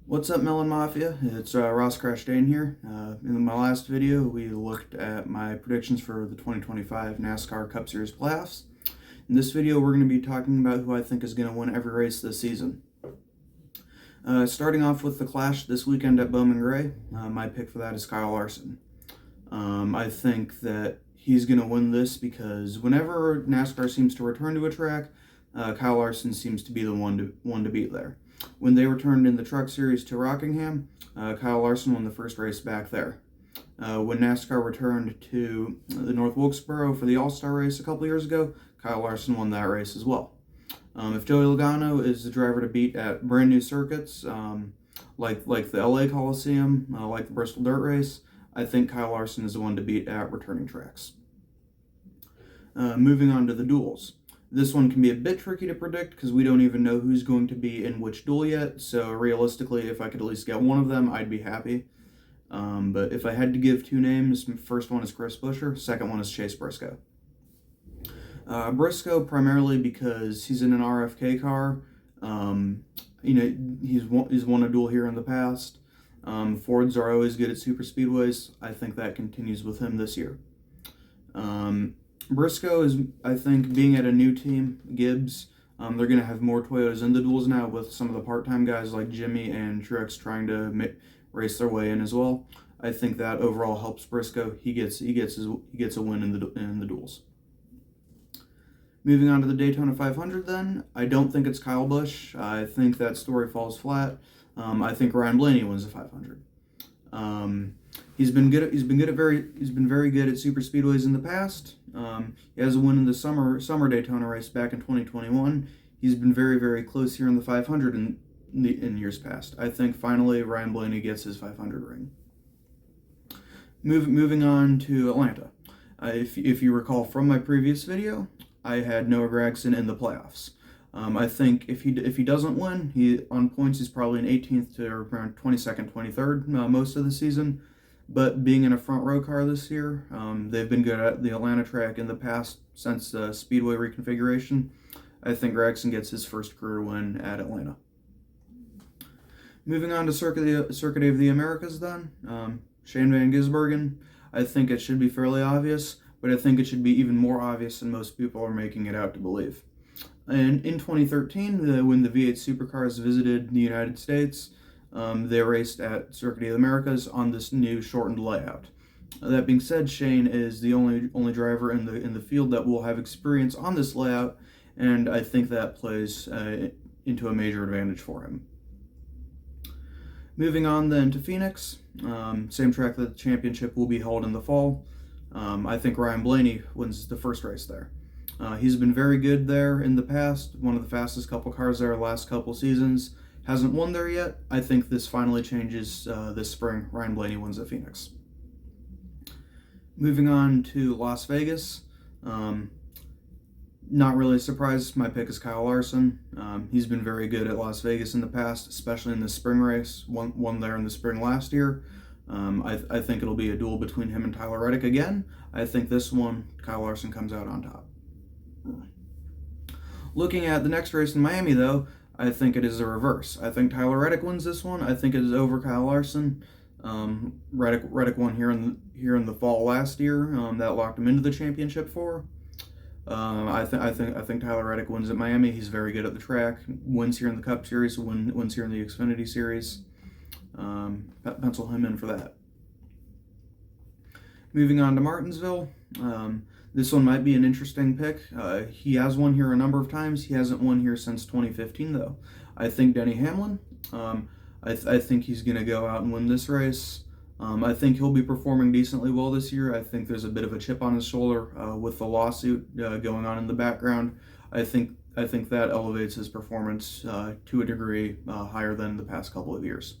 What's up, Melon Mafia? It's Ross Crash Dane here. In my last video, we looked at my predictions for the 2025 NASCAR Cup Series playoffs. In this video, we're going to be talking about who I think is going to win every race this season. Starting off with the clash this weekend at Bowman Gray, my pick for that is Kyle Larson. I think that he's going to win this because whenever NASCAR seems to return to a track, Kyle Larson seems to be the one to beat there. When they returned in the Truck Series to Rockingham, Kyle Larson won the first race back there. When NASCAR returned to the North Wilkesboro for the All-Star race a couple years ago, Kyle Larson won that race as well. If Joey Logano is the driver to beat at brand new circuits, like the LA Coliseum, like the Bristol Dirt Race, I think Kyle Larson is the one to beat at returning tracks. Moving on to the duels. This one can be a bit tricky to predict because we don't even know who's going to be in which duel yet, so realistically, if I could at least get one of them, I'd be happy. But if I had to give two names, first one is Chris Buescher, second one is Chase Briscoe. Briscoe primarily because he's in an RFK car. He's won a duel here in the past. Fords are always good at super speedways. I think that continues with him this year. Briscoe is, I think, being at a new team, Gibbs. They're going to have more Toyotas in the duels now with some of the part-time guys like Jimmy and Truex trying to race their way in as well. I think that overall helps Briscoe. He gets a win in the duels. Moving on to the Daytona 500 then, I don't think it's Kyle Busch. I think that story falls flat. I think Ryan Blaney wins the 500. He's been very good at super speedways in the past. He has a win in the summer Daytona race back in 2021. He's been very, very close here in the 500 in years past. I think finally Ryan Blaney gets his 500 ring. Moving on to Atlanta. If you recall from my previous video, I had Noah Gragson in the playoffs. I think if he doesn't win, he on points he's probably an 18th to around 22nd, 23rd most of the season. But being in a front row car this year, they've been good at the Atlanta track in the past since the Speedway reconfiguration. I think Gragson gets his first career win at Atlanta. Moving on to Circuit of the Americas then, Shane Van Gisbergen. I think it should be fairly obvious, but I think it should be even more obvious than most people are making it out to believe. And in 2013, when the V8 supercars visited the United States, they raced at Circuit of the Americas on this new shortened layout. That being said, Shane is the only driver in the field that will have experience on this layout, and I think that plays into a major advantage for him. Moving on then to Phoenix, same track that the championship will be held in the fall. I think Ryan Blaney wins the first race there. He's been very good there in the past, one of the fastest couple cars there the last couple seasons. Hasn't won there yet. I think this finally changes this spring. Ryan Blaney wins at Phoenix. Moving on to Las Vegas. Not really surprised. My pick is Kyle Larson. He's been very good at Las Vegas in the past, especially in the spring race. Won there in the spring last year. I think it'll be a duel between him and Tyler Reddick again. I think this one, Kyle Larson comes out on top. Looking at the next race in Miami, though, I think it is the reverse. I think Tyler Reddick wins this one. I think it is over Kyle Larson. Reddick won here in the fall last year. That locked him into the championship four. I think Tyler Reddick wins at Miami. He's very good at the track. Wins here in the Cup Series. Wins here in the Xfinity Series. Pencil him in for that. Moving on to Martinsville. This one might be an interesting pick. He has won here a number of times. He hasn't won here since 2015, though. I think Denny Hamlin. I think he's going to go out and win this race. I think he'll be performing decently well this year. I think there's a bit of a chip on his shoulder with the lawsuit going on in the background. I think that elevates his performance to a degree higher than the past couple of years.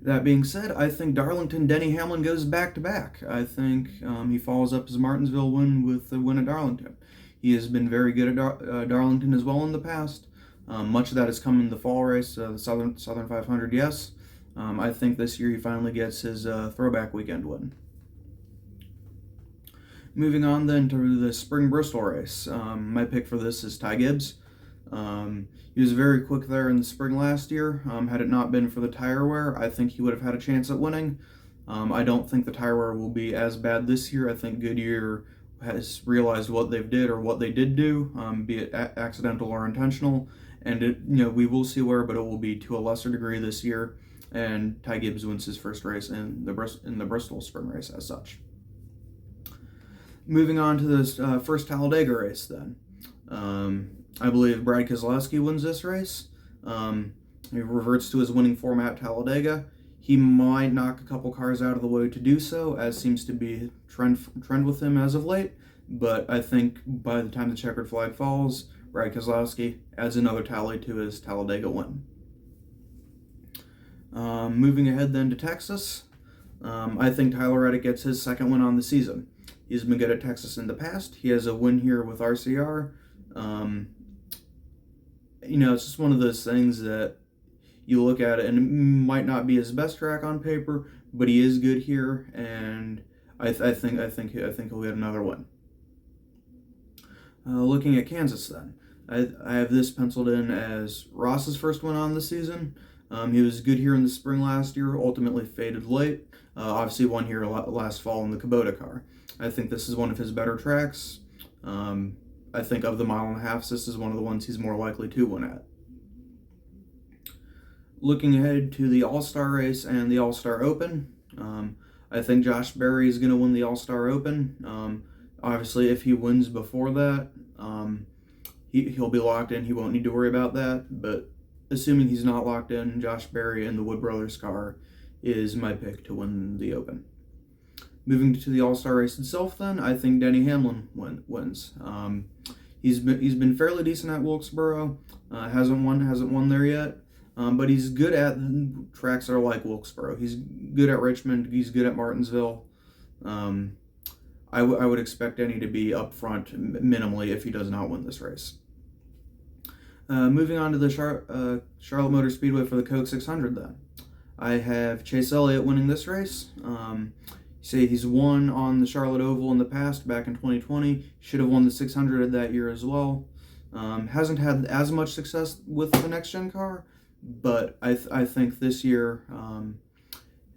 That being said, I think Denny Hamlin goes back-to-back. I think he follows up his Martinsville win with the win at Darlington. He has been very good at Darlington as well in the past. Much of that has come in the fall race, the Southern 500, yes. I think this year he finally gets his throwback weekend win. Moving on then to the spring Bristol race. My pick for this is Ty Gibbs. He was very quick there in the spring last year. Had it not been for the tire wear, I think he would have had a chance at winning. I don't think the tire wear will be as bad this year. I think Goodyear has realized what they did or what they did do, be it accidental or intentional, and we will see wear, but it will be to a lesser degree this year. And Ty Gibbs wins his first race in the Bristol Spring Race as such. Moving on to this first Talladega race, then. I believe Brad Keselowski wins this race. He reverts to his winning format Talladega. He might knock a couple cars out of the way to do so, as seems to be trend with him as of late. But I think by the time the checkered flag falls, Brad Keselowski adds another tally to his Talladega win. Moving ahead then to Texas, I think Tyler Reddick gets his second win on the season. He's been good at Texas in the past. He has a win here with RCR. It's just one of those things that you look at it and it might not be his best track on paper, but he is good here, and I think he'll get another win. Looking at Kansas then, I have this penciled in as Ross's first win on the season. He was good here in the spring last year, ultimately faded late. Obviously won here last fall in the Kubota car. I think this is one of his better tracks. I think of the mile and a half, this is one of the ones he's more likely to win at. Looking ahead to the All-Star race and the All-Star Open, I think Josh Berry is going to win the All-Star Open. Obviously, if he wins before that, he'll be locked in. He won't need to worry about that. But assuming he's not locked in, Josh Berry in the Wood Brothers car is my pick to win the Open. Moving to the All-Star race itself, then, I think Denny Hamlin wins. He's been fairly decent at Wilkesboro. Hasn't won there yet. But he's good at tracks that are like Wilkesboro. He's good at Richmond. He's good at Martinsville. I would expect Denny to be up front minimally if he does not win this race. Moving on to the Charlotte Motor Speedway for the Coke 600 then. I have Chase Elliott winning this race. He's won on the Charlotte Oval in the past, back in 2020. Should have won the 600 that year as well. Hasn't had as much success with the next-gen car, but I think this year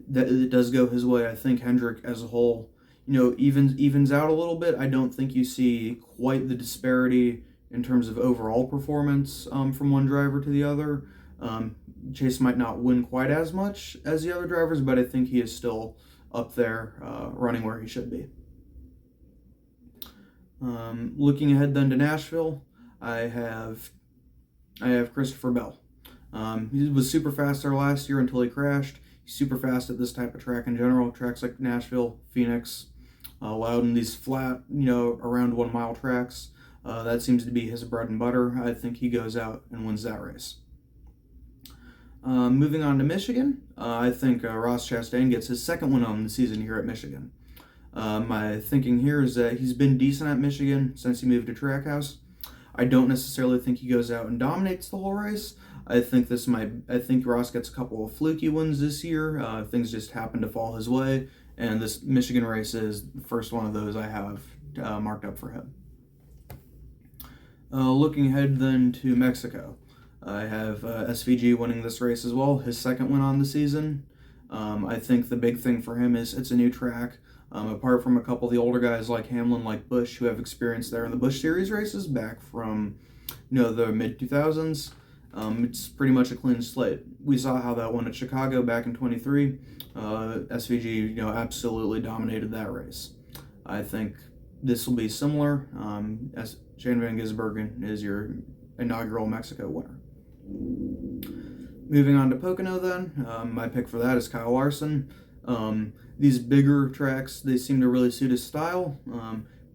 that it does go his way. I think Hendrick as a whole, evens out a little bit. I don't think you see quite the disparity in terms of overall performance from one driver to the other. Chase might not win quite as much as the other drivers, but I think he is still up there running where he should be. Looking ahead then to Nashville, I have Christopher Bell. He was super fast there last year until he crashed. He's super fast at this type of track in general. Tracks like Nashville, Phoenix, Loudon, these flat, around 1 mile tracks. That seems to be his bread and butter. I think he goes out and wins that race. Moving on to Michigan, I think Ross Chastain gets his second win on the season here at Michigan. My thinking here is that he's been decent at Michigan since he moved to Trackhouse. I don't necessarily think he goes out and dominates the whole race. I think Ross gets a couple of fluky wins this year. Things just happen to fall his way, and this Michigan race is the first one of those I have marked up for him. Looking ahead then to Mexico, I have SVG winning this race as well, his second win on the season. I think the big thing for him is it's a new track. Apart from a couple of the older guys like Hamlin, like Busch, who have experience there in the Busch Series races back from the mid-2000s, it's pretty much a clean slate. We saw how that went at Chicago back in 23. SVG absolutely dominated that race. I think this will be similar, as Shane Van Gisbergen is your inaugural Mexico winner. Moving on to Pocono then, my pick for that is Kyle Larson. These bigger tracks, they seem to really suit his style.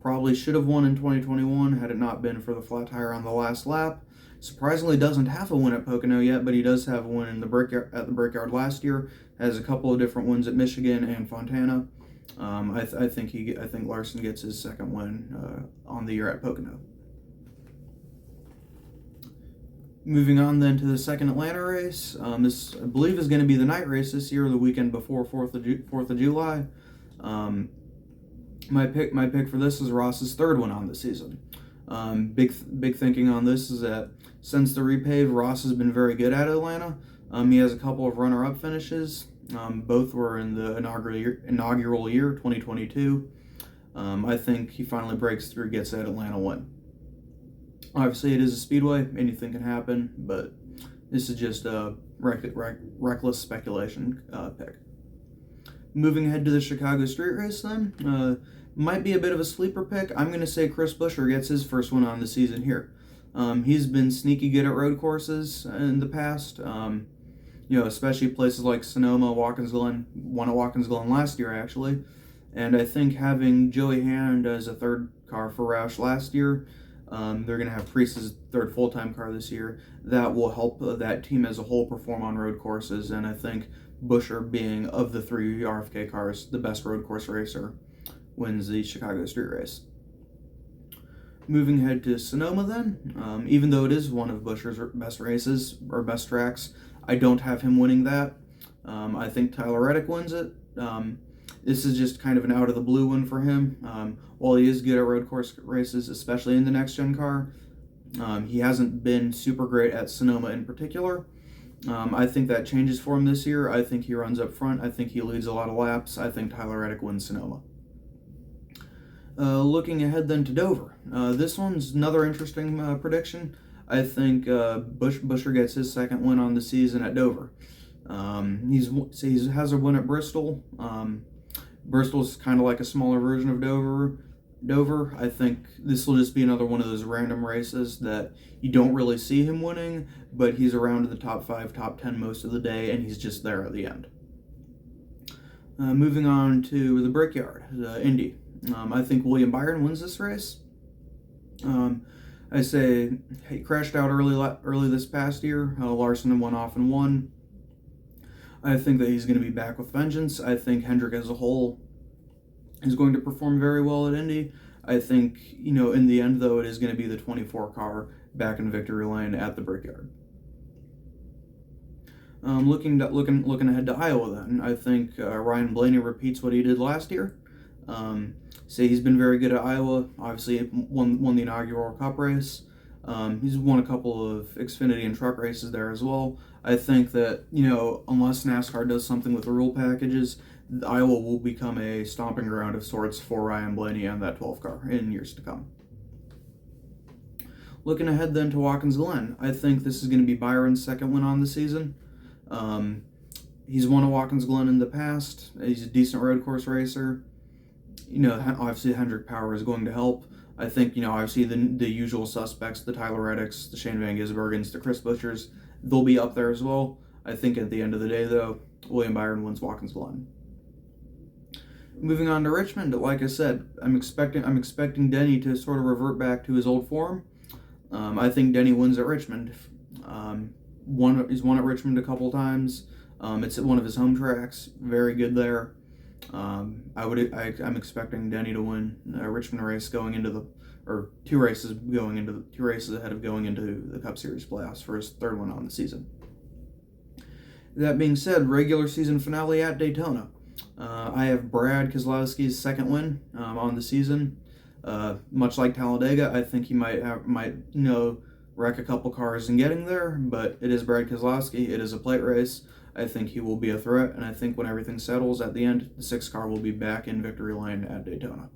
Probably should have won in 2021 had it not been for the flat tire on the last lap. Surprisingly doesn't have a win at Pocono yet, but he does have a win in the Brickyard last year. Has a couple of different wins at Michigan and Fontana. I think Larson gets his second win on the year at Pocono. Moving on then to the second Atlanta race. This, I believe, is going to be the night race this year, the weekend before 4th of July. My pick for this is Ross's third one on the season. Big thinking on this is that Since the repave, Ross has been very good at Atlanta. He has a couple of runner-up finishes. Both were in the inaugural year 2022. I think he finally breaks through, gets that Atlanta win. Obviously, it is a speedway. Anything can happen, but this is just a reckless speculation pick. Moving ahead to the Chicago Street Race then, might be a bit of a sleeper pick. I'm going to say Chris Buescher gets his first win on the season here. He's been sneaky good at road courses in the past, especially places like Sonoma, Watkins Glen, won at Watkins Glen last year actually. And I think having Joey Hand as a third car for Roush last year, they're going to have Priest's third full-time car this year. That will help that team as a whole perform on road courses, and I think Buescher, being of the three RFK cars, the best road course racer, wins the Chicago Street Race. Moving ahead to Sonoma then, even though it is one of Buescher's best races, or best tracks, I don't have him winning that. I think Tyler Reddick wins it. This is just kind of an out-of-the-blue win for him. While he is good at road course races, especially in the next-gen car, he hasn't been super great at Sonoma in particular. I think that changes for him this year. I think he runs up front. I think he leads a lot of laps. I think Tyler Reddick wins Sonoma. Looking ahead then to Dover. This one's another interesting prediction. I think Buescher gets his second win on the season at Dover. He has a win at Bristol. Bristol's kind of like a smaller version of Dover. I think this will just be another one of those random races that you don't really see him winning, but he's around in the top 5, top 10 most of the day, and he's just there at the end. Moving on to the Brickyard, the Indy. I think William Byron wins this race. I say he crashed out early this past year. Larson went off and won. I think that he's going to be back with vengeance. I think Hendrick as a whole is going to perform very well at Indy. I think, in the end, though, it is going to be the 24 car back in victory lane at the Brickyard. Looking ahead to Iowa then, I think Ryan Blaney repeats what he did last year. He's been very good at Iowa. Obviously, won the inaugural Cup race. He's won a couple of Xfinity and truck races there as well. I think that, unless NASCAR does something with the rule packages, Iowa will become a stomping ground of sorts for Ryan Blaney and that 12 car in years to come. Looking ahead then to Watkins Glen, I think this is going to be Byron's second win on the season. He's won at Watkins Glen in the past. He's a decent road course racer. Obviously Hendrick Power is going to help. I think, obviously the usual suspects, the Tyler Reddicks, the Shane Van Gisbergens, the Chris Bueschers, they'll be up there as well. I think at the end of the day, though, William Byron wins Watkins Glen. Moving on to Richmond, like I said, I'm expecting Denny to sort of revert back to his old form. I think Denny wins at Richmond. He's won at Richmond a couple times. It's at one of his home tracks. Very good there. I'm expecting Denny to win a Richmond race two races ahead of going into the Cup Series playoffs for his third one on the season. That being said, regular season finale at Daytona. I have Brad Keselowski's second win on the season. Much like Talladega, I think he might wreck a couple cars in getting there, but it is Brad Keselowski. It is a plate race. I think he will be a threat, and I think when everything settles at the end, the 6 car will be back in victory lane at Daytona.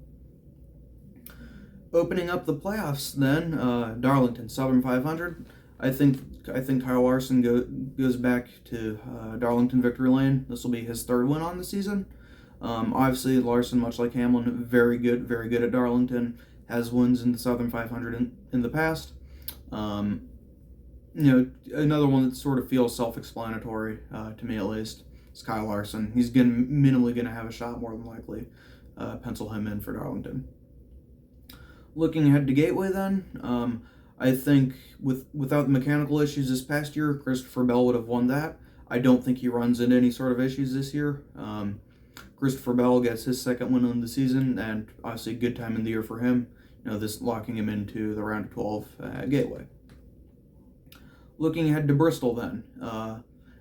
Opening up the playoffs then, Darlington, Southern 500. I think Kyle Larson goes back to Darlington victory lane. This will be his third win on the season. Obviously, Larson, much like Hamlin, very good at Darlington, has wins in the Southern 500 in the past. Another one that sort of feels self-explanatory, to me at least, is Kyle Larson. He's minimally going to have a shot, more than likely. Pencil him in for Darlington. Looking ahead to Gateway then, I think without the mechanical issues this past year, Christopher Bell would have won that. I don't think he runs into any sort of issues this year. Christopher Bell gets his second win on the season, and obviously a good time in the year for him. This locking him into the round of 12 at Gateway. Looking ahead to Bristol then,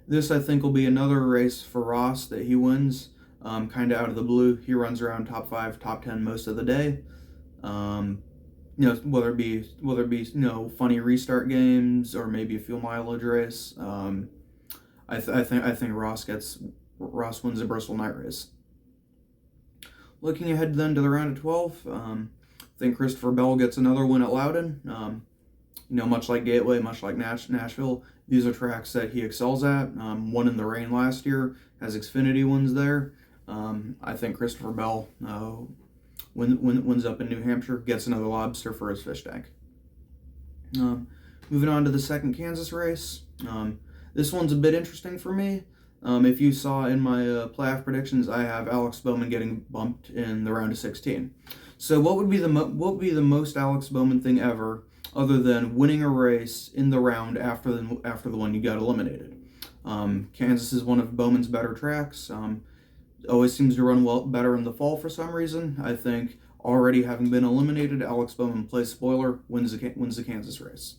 this I think will be another race for Ross that he wins, kind of out of the blue. He runs around top 5, top 10 most of the day. whether it be funny restart games or maybe a fuel mileage race. I think Ross wins the Bristol Night Race. Looking ahead then to the round of 12, I think Christopher Bell gets another win at Loudon. Much like Gateway, much like Nashville, these are tracks that he excels at. Won in the rain last year, has Xfinity wins there. I think Christopher Bell wins up in New Hampshire, gets another lobster for his fish tank. Moving on to the second Kansas race. This one's a bit interesting for me. If you saw in my playoff predictions, I have Alex Bowman getting bumped in the round of 16. So what would be the most Alex Bowman thing ever, other than winning a race in the round after the one you got eliminated? Kansas is one of Bowman's better tracks. Always seems to run better in the fall for some reason. I think already having been eliminated, Alex Bowman plays spoiler, wins the Kansas race.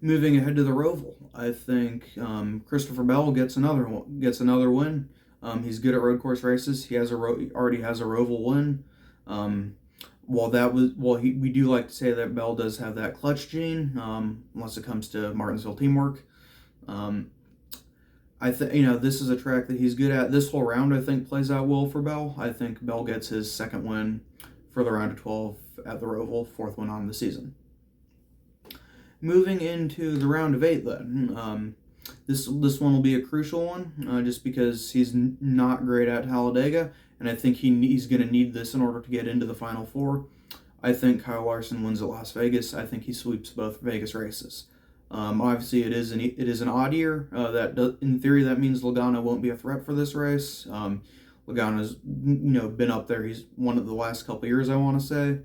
Moving ahead to the Roval, I think Christopher Bell gets another win. He's good at road course races. He already has a Roval win. We do like to say that Bell does have that clutch gene, unless it comes to Martinsville teamwork. I think this is a track that he's good at. This whole round I think plays out well for Bell. I think Bell gets his second win for the round of 12 at the Roval, fourth win on the season. Moving into the round of 8 then. This one will be a crucial one, just because he's not great at Talladega, and I think he's going to need this in order to get into the Final Four. I think Kyle Larson wins at Las Vegas. I think he sweeps both Vegas races. Obviously, it is an odd year. In theory, that means Logano won't be a threat for this race. Logano's been up there. He's one of the last couple years, I want to say.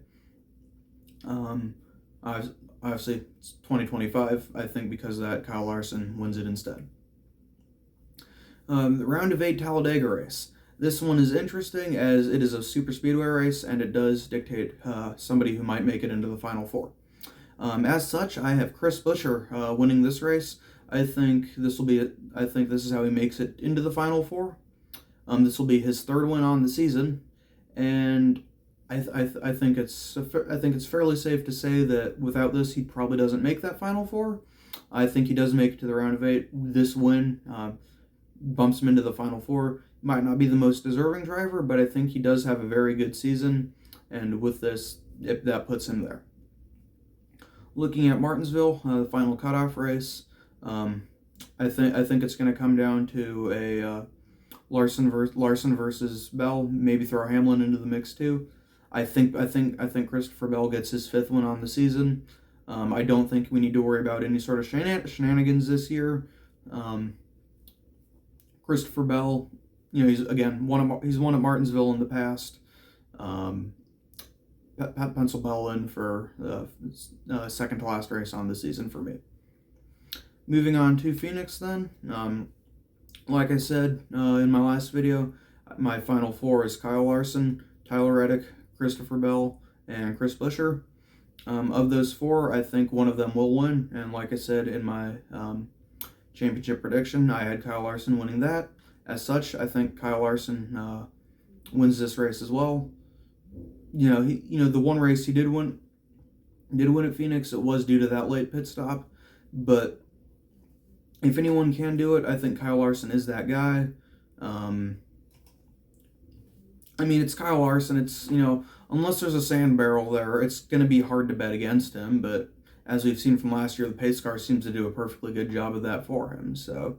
Obviously, it's 2025, I think, because of that, Kyle Larson wins it instead. The round of 8 Talladega race. This one is interesting as it is a super speedway race, and it does dictate somebody who might make it into the Final Four. As such, I have Chris Buescher winning this race. I think this is how he makes it into the Final Four. This will be his third win on the season, and I think it's fairly safe to say that without this, he probably doesn't make that Final Four. I think he does make it to the round of 8. This win bumps him into the Final Four. Might not be the most deserving driver, but I think he does have a very good season, and with this, that puts him there. Looking at Martinsville, the final cutoff race, I think it's going to come down to a Larson versus Bell. Maybe throw Hamlin into the mix too. I think Christopher Bell gets his 5th win on the season. I don't think we need to worry about any sort of shenanigans this year. Christopher Bell, he's won at Martinsville in the past. Pencil Bell in for the second to last race on the season for me. Moving on to Phoenix then. Like I said in my last video, my Final Four is Kyle Larson, Tyler Reddick, Christopher Bell, and Chris Buescher. Of those 4, I think one of them will win, and like I said in my championship prediction, I had Kyle Larson winning that. As such, I think Kyle Larson wins this race as well. The one race he did win at Phoenix, it was due to that late pit stop, but if anyone can do it, I think Kyle Larson is that guy. It's Kyle Larson. It's, unless there's a sand barrel there, it's going to be hard to bet against him. But as we've seen from last year, the pace car seems to do a perfectly good job of that for him. So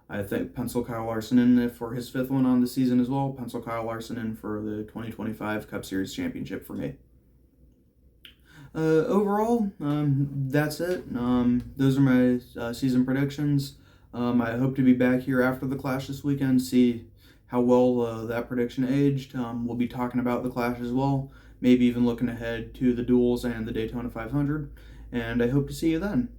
I think pencil Kyle Larson in for his 5th one on the season as well. Pencil Kyle Larson in for the 2025 Cup Series championship for me. Overall, that's it. Those are my season predictions. I hope to be back here after the Clash this weekend, see how well that prediction aged. We'll be talking about the Clash as well, maybe even looking ahead to the duels and the Daytona 500, and I hope to see you then.